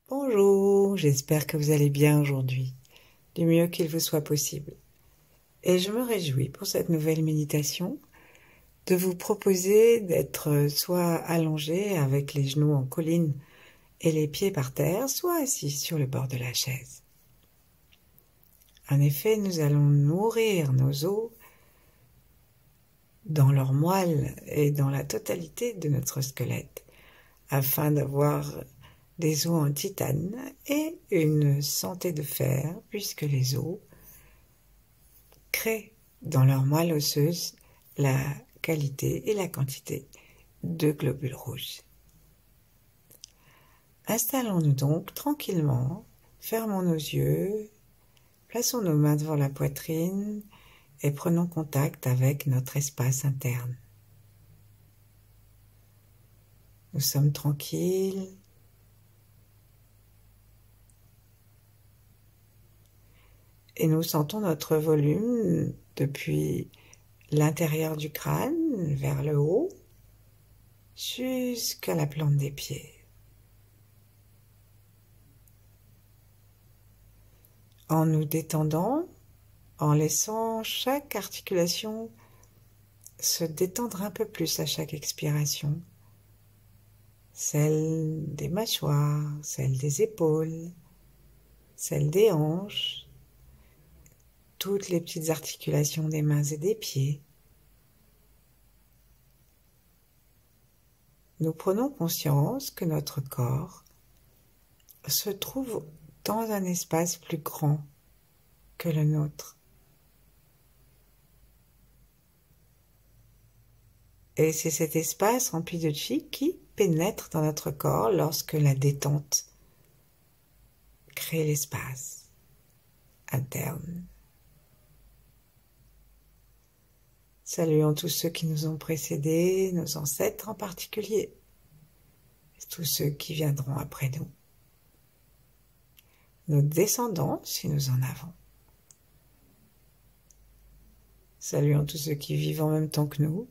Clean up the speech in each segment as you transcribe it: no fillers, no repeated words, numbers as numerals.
Bonjour, j'espère que vous allez bien aujourd'hui, du mieux qu'il vous soit possible. Et je me réjouis pour cette nouvelle méditation de vous proposer d'être soit allongé avec les genoux en colline et les pieds par terre, soit assis sur le bord de la chaise. En effet, nous allons nourrir nos os dans leur moelle et dans la totalité de notre squelette, afin d'avoir des os en titane et une santé de fer, puisque les os créent dans leur moelle osseuse la qualité et la quantité de globules rouges. Installons-nous donc tranquillement, fermons nos yeux, plaçons nos mains devant la poitrine et prenons contact avec notre espace interne. Nous sommes tranquilles. Et nous sentons notre volume depuis l'intérieur du crâne vers le haut jusqu'à la plante des pieds. En nous détendant, en laissant chaque articulation se détendre un peu plus à chaque expiration. Celle des mâchoires, celle des épaules, celle des hanches, toutes les petites articulations des mains et des pieds. Nous prenons conscience que notre corps se trouve dans un espace plus grand que le nôtre. Et c'est cet espace rempli de chi qui pénètre dans notre corps lorsque la détente crée l'espace interne. Saluons tous ceux qui nous ont précédés, nos ancêtres en particulier, et tous ceux qui viendront après nous. Nos descendants, si nous en avons. Saluons tous ceux qui vivent en même temps que nous.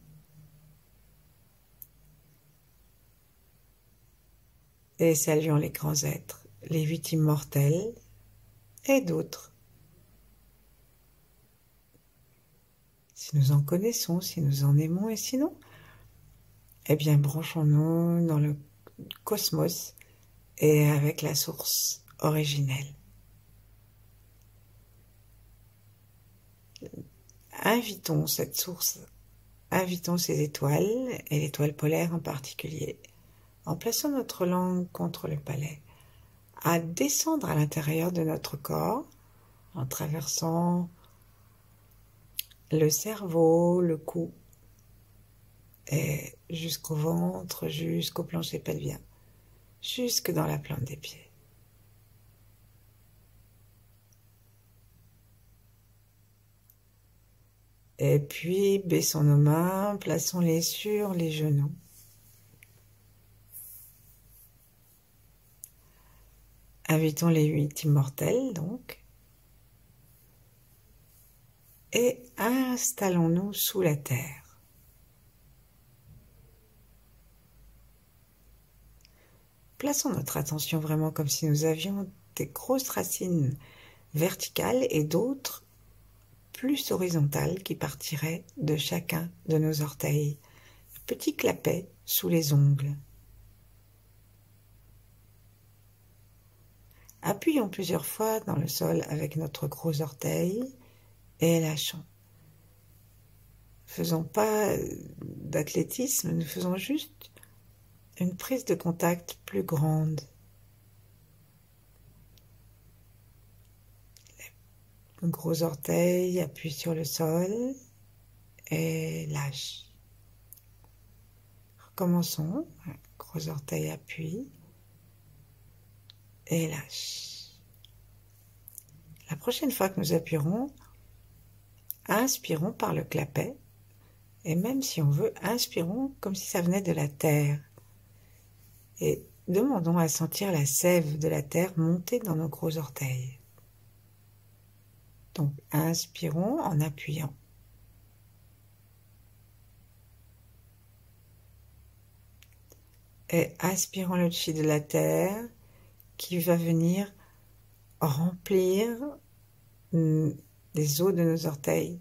Et saluons les grands êtres, les 8 immortels et d'autres. Si nous en connaissons, si nous en aimons, et sinon, eh bien, branchons-nous dans le cosmos et avec la source originelle. Invitons cette source, invitons ces étoiles, et l'étoile polaire en particulier, en plaçant notre langue contre le palais, à descendre à l'intérieur de notre corps, en traversant le cerveau, le cou, et jusqu'au ventre, jusqu'au plancher pelvien, jusque dans la plante des pieds. Et puis, baissons nos mains, plaçons-les sur les genoux. Invitons les 8 immortels, donc, et installons-nous sous la terre. Plaçons notre attention vraiment comme si nous avions des grosses racines verticales et d'autres plus horizontales qui partiraient de chacun de nos orteils. Petit clapet sous les ongles. Appuyons plusieurs fois dans le sol avec notre gros orteil et lâchons. Ne faisons pas d'athlétisme, nous faisons juste une prise de contact plus grande. Le gros orteil appuie sur le sol et lâche. Recommençons. Gros orteil appuie et lâche. La prochaine fois que nous appuierons, inspirons par le clapet et même si on veut, inspirons comme si ça venait de la terre. Et demandons à sentir la sève de la terre monter dans nos gros orteils. Donc, inspirons en appuyant. Et aspirons le chi de la terre qui va venir remplir les os de nos orteils,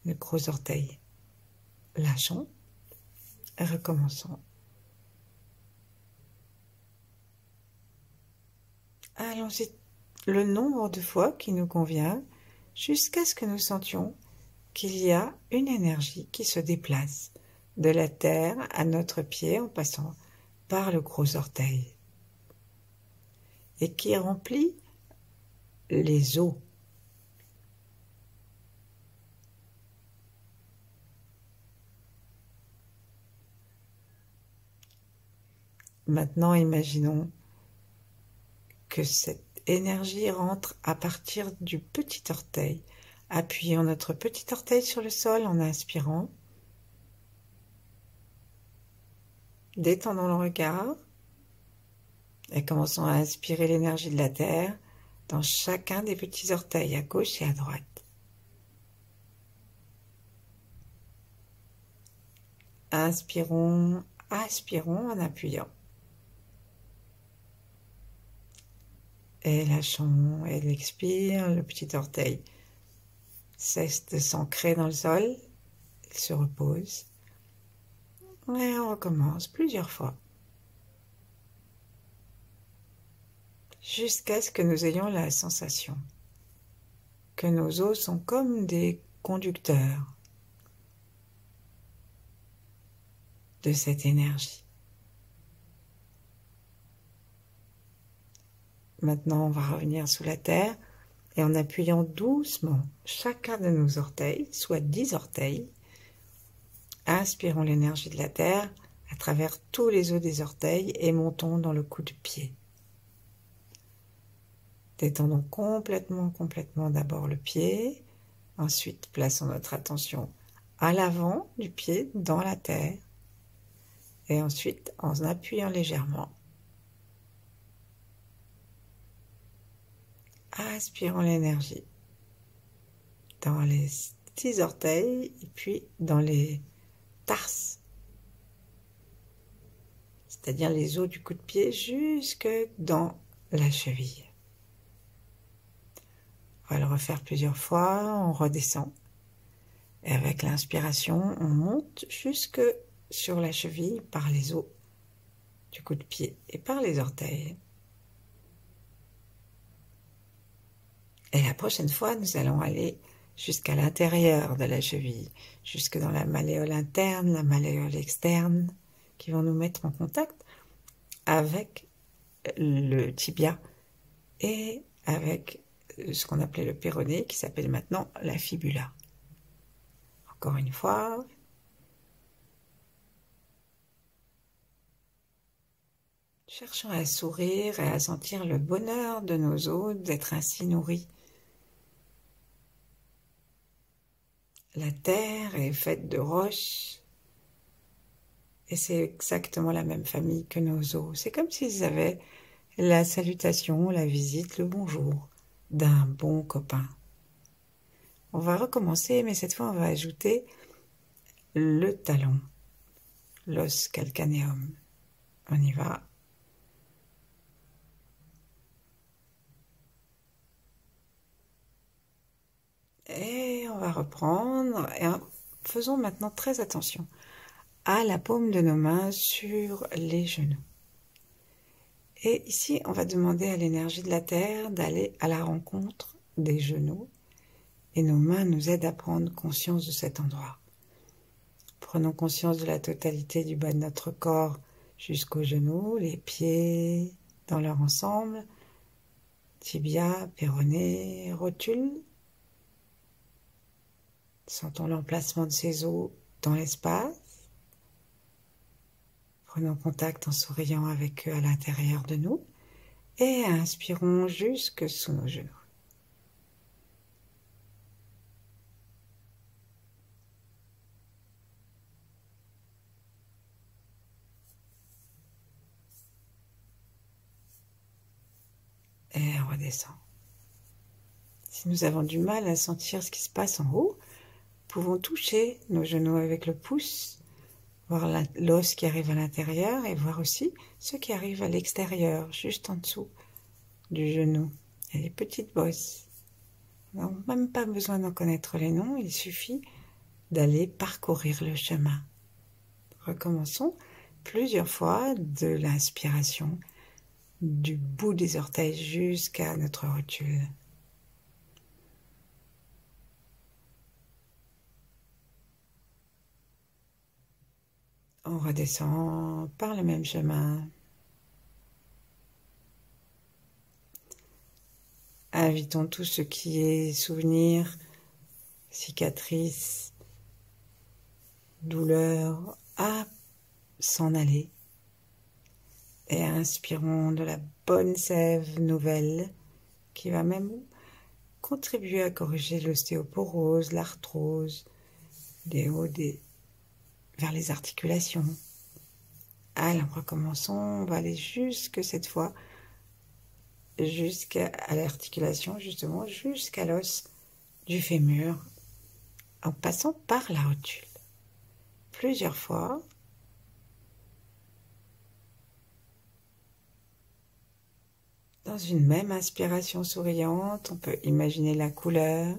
nos gros orteils. Lâchons et recommençons. Allons-y le nombre de fois qui nous convient jusqu'à ce que nous sentions qu'il y a une énergie qui se déplace de la terre à notre pied en passant par le gros orteil et qui remplit les os. Maintenant, imaginons que cette énergie rentre à partir du petit orteil. Appuyons notre petit orteil sur le sol en inspirant. Détendons le regard et commençons à inspirer l'énergie de la terre dans chacun des petits orteils à gauche et à droite. Inspirons, aspirons en appuyant. Et lâchons et l'expire, le petit orteil cesse de s'ancrer dans le sol, il se repose. Et on recommence plusieurs fois. Jusqu'à ce que nous ayons la sensation que nos os sont comme des conducteurs de cette énergie. Maintenant, on va revenir sous la terre et en appuyant doucement chacun de nos orteils, soit 10 orteils, inspirons l'énergie de la terre à travers tous les os des orteils et montons dans le cou du pied. Détendons complètement d'abord le pied, ensuite plaçons notre attention à l'avant du pied dans la terre et ensuite en appuyant légèrement. Aspirons l'énergie dans les 10 orteils et puis dans les tarses, c'est-à-dire les os du cou de pied jusque dans la cheville. On va le refaire plusieurs fois, on redescend et avec l'inspiration, on monte jusque sur la cheville par les os du cou de pied et par les orteils. Et la prochaine fois, nous allons aller jusqu'à l'intérieur de la cheville, jusque dans la malléole interne, la malléole externe, qui vont nous mettre en contact avec le tibia et avec ce qu'on appelait le péroné, qui s'appelle maintenant la fibula. Encore une fois. Cherchons à sourire et à sentir le bonheur de nos os d'être ainsi nourris. La terre est faite de roches et c'est exactement la même famille que nos os. C'est comme s'ils avaient la salutation, la visite, le bonjour d'un bon copain. On va recommencer, mais cette fois on va ajouter le talon, l'os calcaneum. On y va. Et on va reprendre, et faisons maintenant très attention à la paume de nos mains sur les genoux. Et ici, on va demander à l'énergie de la terre d'aller à la rencontre des genoux, et nos mains nous aident à prendre conscience de cet endroit. Prenons conscience de la totalité du bas de notre corps jusqu'aux genoux, les pieds dans leur ensemble, tibia, péroné, rotule. Sentons l'emplacement de ces os dans l'espace. Prenons contact en souriant avec eux à l'intérieur de nous et inspirons jusque sous nos genoux. Et on redescend. Si nous avons du mal à sentir ce qui se passe en haut, nous pouvons toucher nos genoux avec le pouce, voir l'os qui arrive à l'intérieur et voir aussi ce qui arrive à l'extérieur, juste en dessous du genou. Il y a des petites bosses. On n'a même pas besoin d'en connaître les noms, il suffit d'aller parcourir le chemin. Recommençons plusieurs fois de l'inspiration, du bout des orteils jusqu'à notre rotule. On redescend par le même chemin. Invitons tout ce qui est souvenir, cicatrices, douleur à s'en aller. Et inspirons de la bonne sève nouvelle qui va même contribuer à corriger l'ostéoporose, l'arthrose, vers les articulations. Alors, recommençons, on va aller jusque cette fois, jusqu'à l'articulation, justement, jusqu'à l'os du fémur, en passant par la rotule. Plusieurs fois. Dans une même inspiration souriante, on peut imaginer la couleur.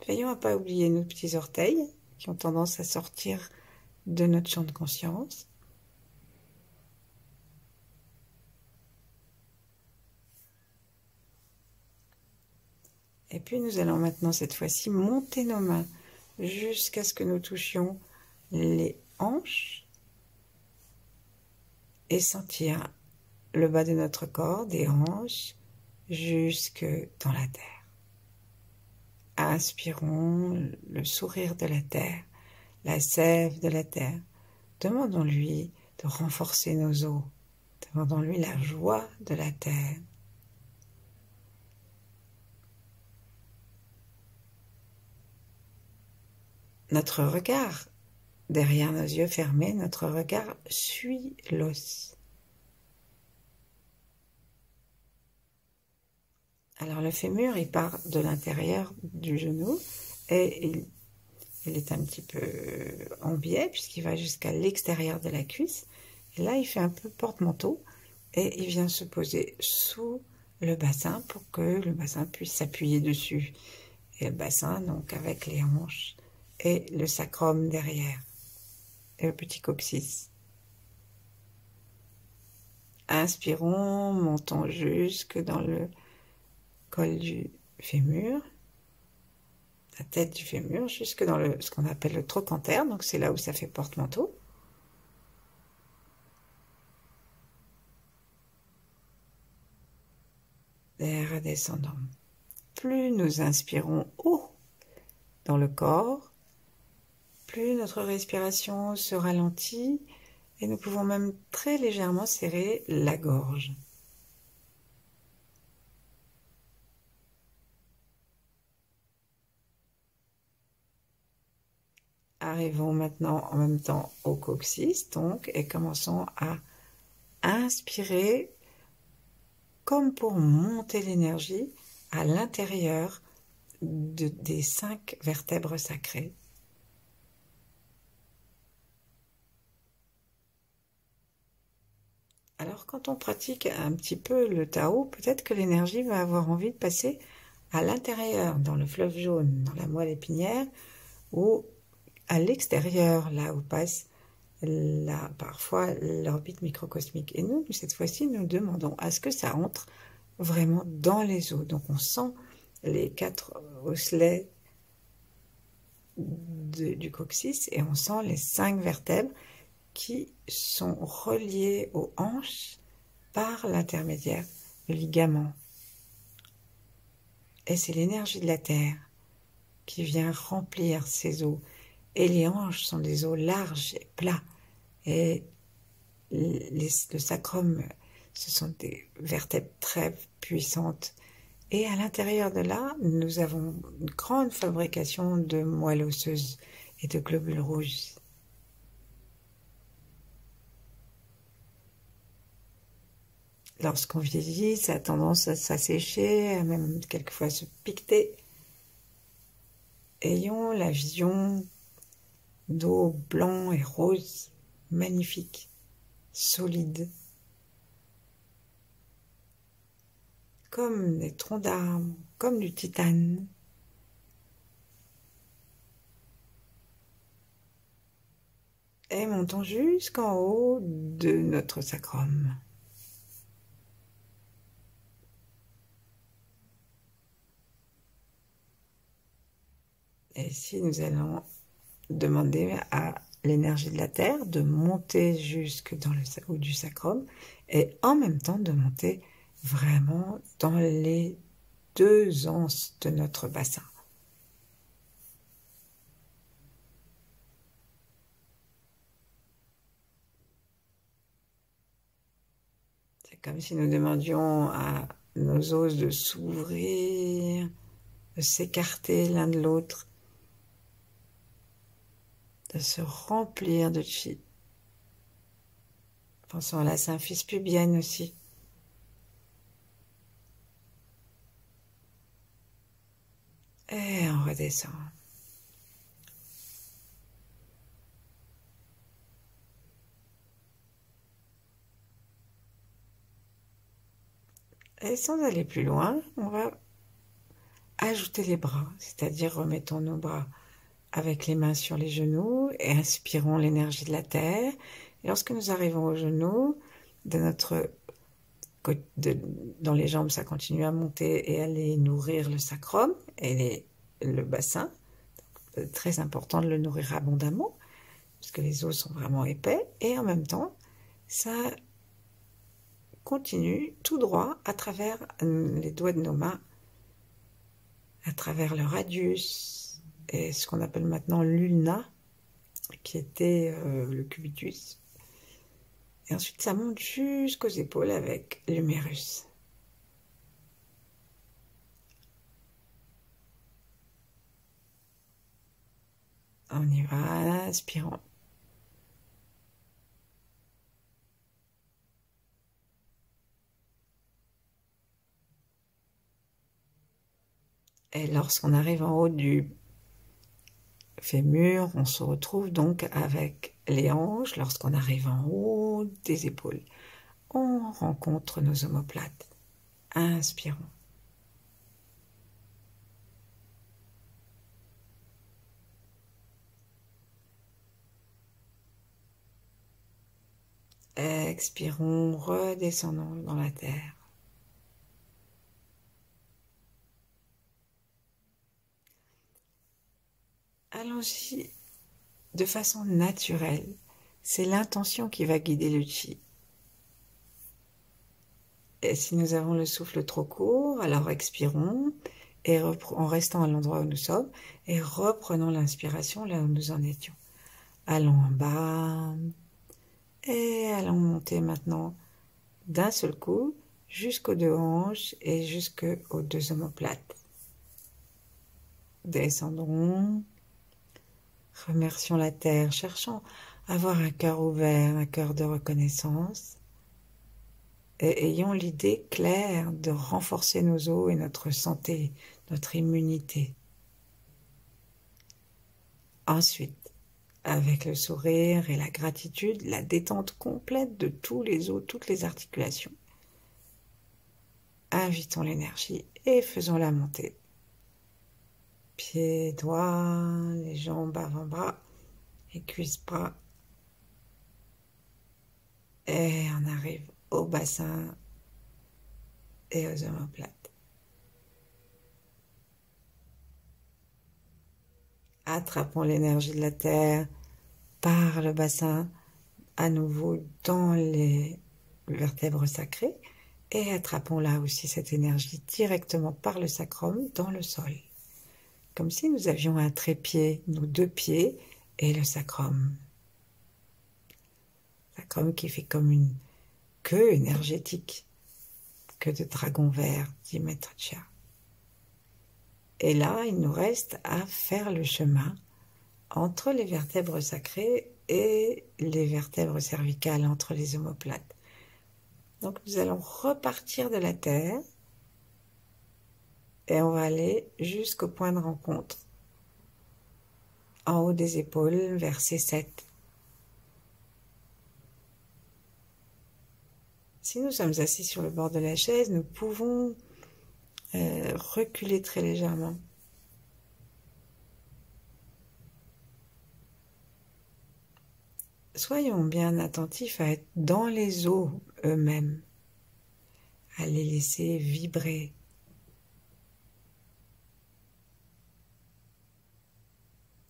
Veillons à ne pas oublier nos petits orteils qui ont tendance à sortir de notre champ de conscience. Et puis nous allons maintenant cette fois-ci monter nos mains jusqu'à ce que nous touchions les hanches et sentir le bas de notre corps, des hanches, jusque dans la terre. Inspirons le sourire de la terre, la sève de la terre. Demandons-lui de renforcer nos os. Demandons-lui la joie de la terre. Notre regard, derrière nos yeux fermés, notre regard suit l'os. Alors le fémur, il part de l'intérieur du genou et il est un petit peu en biais puisqu'il va jusqu'à l'extérieur de la cuisse. Et là, il fait un peu porte-manteau et il vient se poser sous le bassin pour que le bassin puisse s'appuyer dessus. Et le bassin, donc avec les hanches et le sacrum derrière et le petit coccyx. Inspirons, montons jusque dans le col du fémur, la tête du fémur, jusque dans ce qu'on appelle le trochanter, donc c'est là où ça fait porte-manteau. Et redescendons. Plus nous inspirons haut dans le corps, plus notre respiration se ralentit et nous pouvons même très légèrement serrer la gorge. Arrivons maintenant en même temps au coccyx, donc, et commençons à inspirer comme pour monter l'énergie à l'intérieur des 5 vertèbres sacrées. Alors quand on pratique un petit peu le Tao, peut-être que l'énergie va avoir envie de passer à l'intérieur, dans le fleuve jaune, dans la moelle épinière, ou à l'extérieur, là où passe parfois l'orbite microcosmique. Et nous, cette fois-ci, nous demandons à ce que ça entre vraiment dans les os. Donc on sent les 4 osselets du coccyx et on sent les 5 vertèbres qui sont reliées aux hanches par l'intermédiaire du ligament. Et c'est l'énergie de la terre qui vient remplir ces os. Et les hanches sont des os larges et plats. Et le sacrum, ce sont des vertèbres très puissantes. Et à l'intérieur de là, nous avons une grande fabrication de moelle osseuse et de globules rouges. Lorsqu'on vieillit, ça a tendance à s'assécher, à même quelquefois se piqueter. Ayons la vision d'eau blanc et rose, magnifique, solide, comme des troncs d'arbres, comme du titane. Et montons jusqu'en haut de notre sacrum. Et ici, nous allons demander à l'énergie de la Terre de monter jusque dans le haut du sacrum et en même temps de monter vraiment dans les 2 anses de notre bassin. C'est comme si nous demandions à nos os de s'ouvrir, de s'écarter l'un de l'autre, de se remplir de chi. Pensons à la symphyse pubienne aussi. Et on redescend. Et sans aller plus loin, on va ajouter les bras, c'est-à-dire remettons nos bras avec les mains sur les genoux et inspirons l'énergie de la terre. Et lorsque nous arrivons aux genoux, dans les jambes, ça continue à monter et aller nourrir le sacrum et le bassin. Très important de le nourrir abondamment, parce que les os sont vraiment épais. Et en même temps, ça continue tout droit à travers les doigts de nos mains, à travers le radius et ce qu'on appelle maintenant l'ulna, qui était le cubitus. Et ensuite, ça monte jusqu'aux épaules avec l'humérus. On y va, inspirant. Et lorsqu'on arrive en haut du fémur, on se retrouve donc avec les hanches. Lorsqu'on arrive en haut des épaules, on rencontre nos omoplates. Inspirons. Expirons, redescendons dans la terre. Allons-y de façon naturelle. C'est l'intention qui va guider le chi. Et si nous avons le souffle trop court, alors expirons et en restant à l'endroit où nous sommes et reprenons l'inspiration là où nous en étions. Allons en bas et allons monter maintenant d'un seul coup jusqu'aux 2 hanches et jusqu'aux 2 omoplates. Descendons, remercions la terre, cherchons à avoir un cœur ouvert, un cœur de reconnaissance. Et ayons l'idée claire de renforcer nos os et notre santé, notre immunité. Ensuite, avec le sourire et la gratitude, la détente complète de tous les os, toutes les articulations. Invitons l'énergie et faisons-la monter. Pieds, doigts, les jambes, avant-bras, les cuisses-bras. Et on arrive au bassin et aux omoplates. Attrapons l'énergie de la terre par le bassin, à nouveau dans les vertèbres sacrées, et attrapons là aussi cette énergie directement par le sacrum dans le sol. Comme si nous avions un trépied, nos 2 pieds et le sacrum. Sacrum qui fait comme une queue énergétique, queue de dragon vert, dit Maître Chia. Et là, il nous reste à faire le chemin entre les vertèbres sacrées et les vertèbres cervicales, entre les omoplates. Donc nous allons repartir de la terre et on va aller jusqu'au point de rencontre en haut des épaules, verset 7. Si nous sommes assis sur le bord de la chaise, nous pouvons reculer très légèrement. Soyons bien attentifs à être dans les os eux-mêmes, à les laisser vibrer.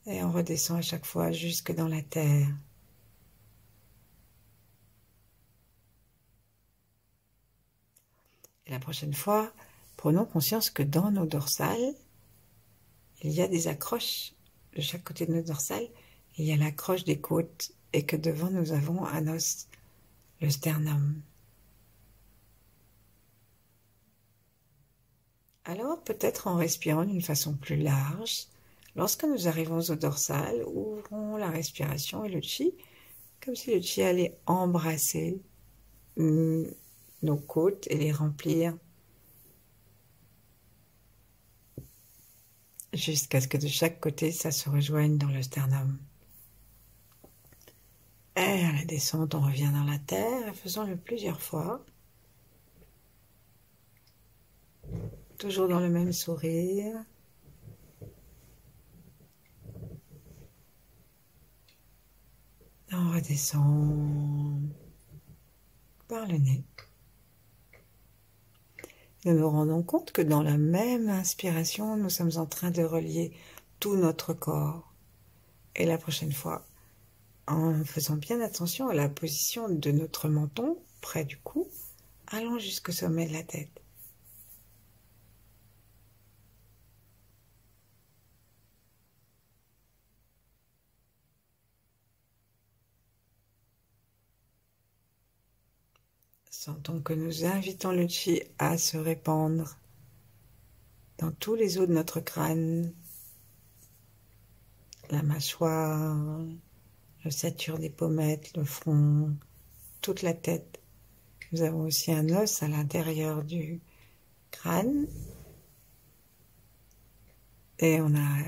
Et on redescend à chaque fois jusque dans la terre. Et la prochaine fois, prenons conscience que dans nos dorsales, il y a des accroches de chaque côté de nos dorsales. Il y a l'accroche des côtes et que devant nous avons un os, le sternum. Alors peut-être en respirant d'une façon plus large, lorsque nous arrivons au dorsal, ouvrons la respiration et le chi, comme si le chi allait embrasser nos côtes et les remplir jusqu'à ce que de chaque côté ça se rejoigne dans le sternum. Et à la descente, on revient dans la terre, faisons-le plusieurs fois. Toujours dans le même sourire. On redescend par le nez. Nous nous rendons compte que dans la même inspiration, nous sommes en train de relier tout notre corps. Et la prochaine fois, en faisant bien attention à la position de notre menton, près du cou, allons jusqu'au sommet de la tête. Sentons que nous invitons le chi à se répandre dans tous les os de notre crâne, la mâchoire, l'ossature des pommettes, le front, toute la tête. Nous avons aussi un os à l'intérieur du crâne et on a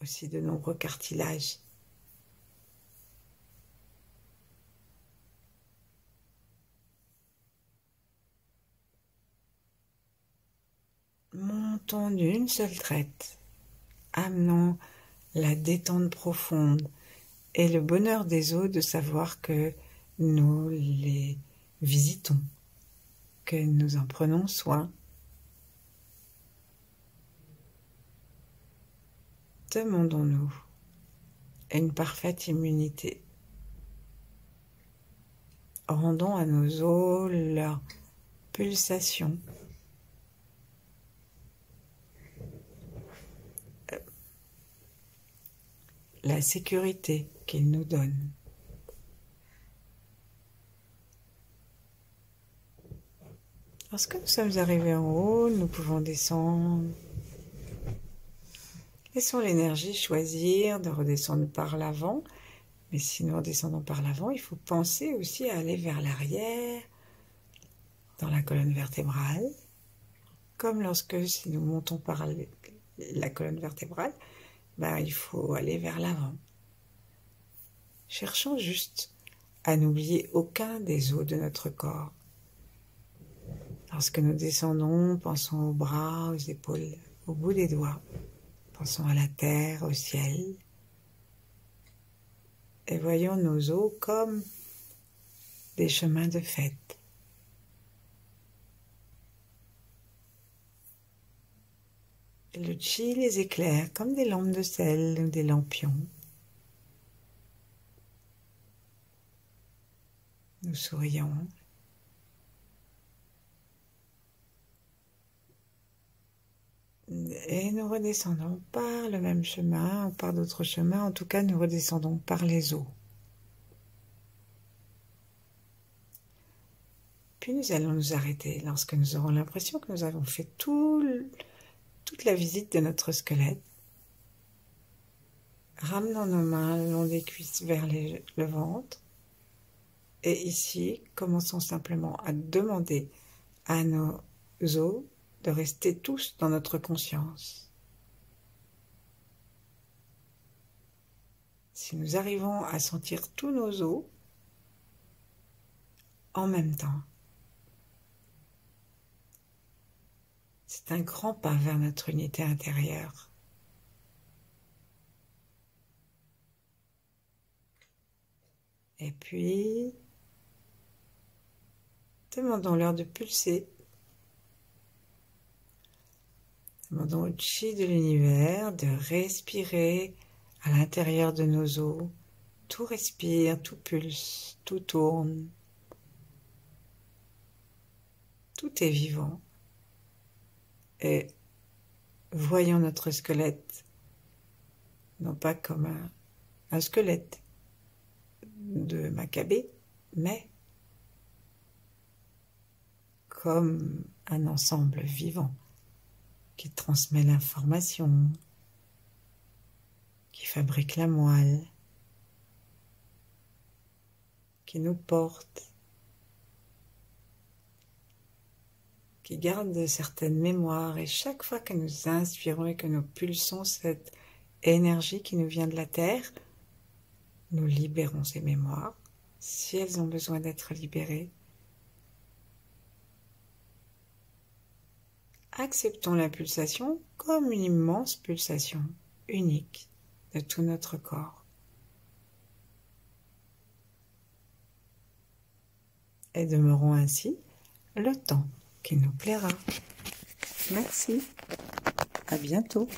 aussi de nombreux cartilages. Montons d'une seule traite, amenons la détente profonde et le bonheur des os de savoir que nous les visitons, que nous en prenons soin. Demandons-nous une parfaite immunité. Rendons à nos os leur pulsation. La sécurité qu'ils nous donnent. Lorsque nous sommes arrivés en haut, nous pouvons descendre. Laissons l'énergie choisir de redescendre par l'avant. Mais si nous redescendons par l'avant, il faut penser aussi à aller vers l'arrière, dans la colonne vertébrale. Comme lorsque, si nous montons par la colonne vertébrale, il faut aller vers l'avant. Cherchons juste à n'oublier aucun des os de notre corps. Lorsque nous descendons, pensons aux bras, aux épaules, au bout des doigts. Pensons à la terre, au ciel. Et voyons nos os comme des chemins de fête. Et le chi les éclaire comme des lampes de sel ou des lampions. Nous sourions. Et nous redescendons par le même chemin ou par d'autres chemins. En tout cas, nous redescendons par les os. Puis nous allons nous arrêter lorsque nous aurons l'impression que nous avons fait toute la visite de notre squelette. Ramenons nos mains le long des cuisses vers le ventre. Et ici, commençons simplement à demander à nos os de rester tous dans notre conscience. Si nous arrivons à sentir tous nos os en même temps, c'est un grand pas vers notre unité intérieure. Et puis, demandons-leur de pulser. Demandons au chi de l'univers de respirer à l'intérieur de nos os. Tout respire, tout pulse, tout tourne. Tout est vivant. Et voyons notre squelette, non pas comme un squelette de Maccabée, mais comme un ensemble vivant qui transmet l'information, qui fabrique la moelle, qui nous porte, qui garde certaines mémoires, et chaque fois que nous inspirons et que nous pulsons cette énergie qui nous vient de la terre, nous libérons ces mémoires, si elles ont besoin d'être libérées. Acceptons la pulsation comme une immense pulsation unique de tout notre corps. Et demeurons ainsi le temps qui nous plaira. Merci, à bientôt.